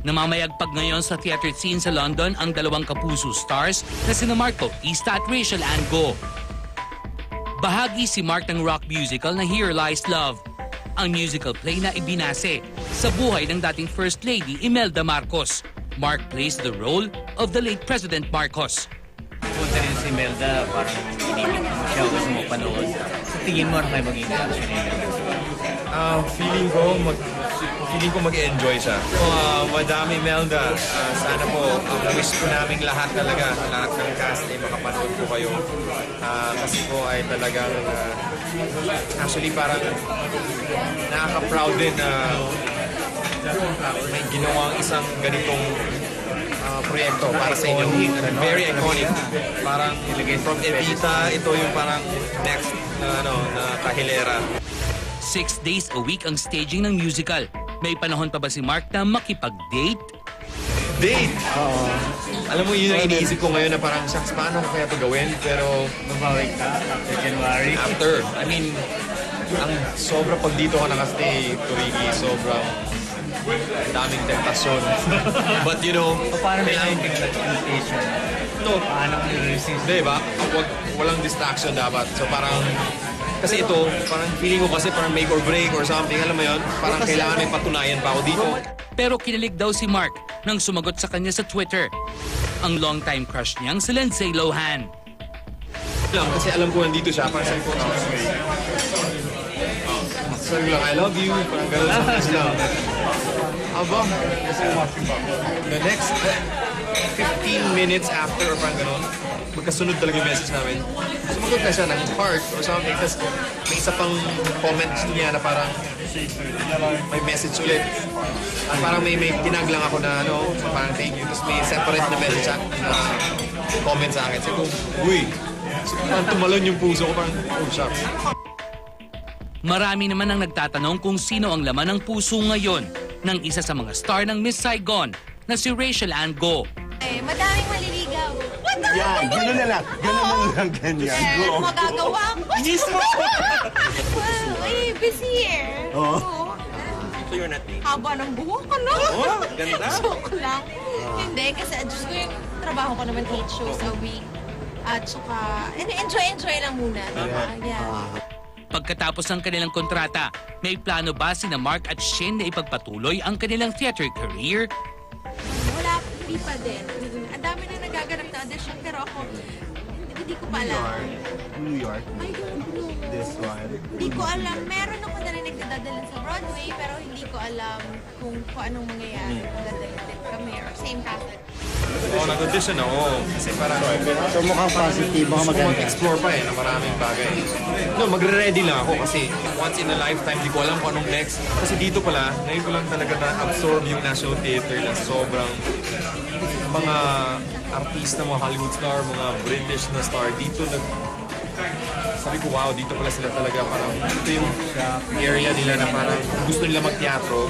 Namamayagpag ngayon sa theater scene sa London ang dalawang kapuso stars na sina Mark Bautista at Rachel Ann Go. Bahagi si Mark ng rock musical na Here Lies Love. Ang musical play na ibinase sa buhay ng dating First Lady Imelda Marcos. Mark plays the role of the late President Marcos. Punta rin si Imelda, parang inibig mo siya, gusto mo panood. Sa tingin mo, ano kayo maging reaction niya? Feeling ko mag-enjoy siya. Madami Imelda. Sana po, wish ko naming lahat talaga, lahat ng cast ay makapanood po kayo. Kasi po ay talagang, actually parang nakaka-proud din na may ginawang isang ganitong proyekto para sa inyo. Very iconic. Parang from Evita, ito yung parang next na kahilera. 6 days a week ang staging ng musical. May panahon pa ba si Mark na makipag-date? Date! Alam mo, yun ang iniisip ko ngayon na parang, shucks, paano ko kaya ito gawin? Pero, Mabawi ka after January? after, I mean, ang sobra pag dito ka nakastay, Turigi, sobrang daming tentasyon. But you know, Paano may namin yung temptation? no, Paano mo nire-resist? diba? Walang distraction dapat. So parang, kasi ito, parang feeling ko kasi parang make or break or something, alam mo yun? Parang kailangan may patunayan pa ako dito. Pero kinilig daw si Mark nang sumagot sa kanya sa Twitter. Ang long-time crush niyang si Lindsay Lohan. Kasi alam ko nandito siya, parang sabi ko, sabi lang, I love you, parang gano'n sa akin sila. Aba, the next 15 minutes after, or parang gano'n, magkasunod talaga yung message namin. Sumagot na siya ng heart or something, tapos may isa pang comment niya na parang may message ulit. At parang may tinag lang ako na parang thank you, tapos may separate na message comment sa akin. Sabi ko, uy, parang tumalon yung puso ko, parang, oh shucks. Marami naman ang nagtatanong kung sino ang laman ng puso ngayon ng isa sa mga star ng Miss Saigon na si Rachel Ann Go. Madaming maliligaw. What the Yan, gano'n na lang. Gano'n na lang, ganyan. Go. Magagawa ko. Mismo! Well, busy eh. Oo. So you're not haba ng buhok ko, no? Oh, ganda. Joke lang. Hindi, kasi Diyos ko yung trabaho ko naman 8 shows a week. At saka, enjoy lang muna. Diba? Yeah. Pagkatapos ng kanilang kontrata, may plano ba sina Mark at Shin na ipagpatuloy ang kanilang theater career? Wala, hindi pa din. Ang dami na nagaganap na audition, pero ako, hindi ko pa alam. New York. I don't know. This one. Hindi ko alam. Meron ako narinig na dadalhin sa Broadway, pero hindi ko alam kung anong mangyayari. Kung dadalhin din kami or same cast. Oo, nag-audition ako. Kasi parang So mukhang positive, mukhang gusto ko maganda. mag-explore pa na maraming bagay. No, magre-ready lang ako kasi once in a lifetime, di ko alam kung anong next. Kasi dito pala, ngayon ko lang talaga na-absorb yung National Theater na sobrang mga artista, mga Hollywood star, mga British na star dito sabi ko, wow, dito pala sila talaga parang ito yung area nila na parang gusto nila mag-teatro.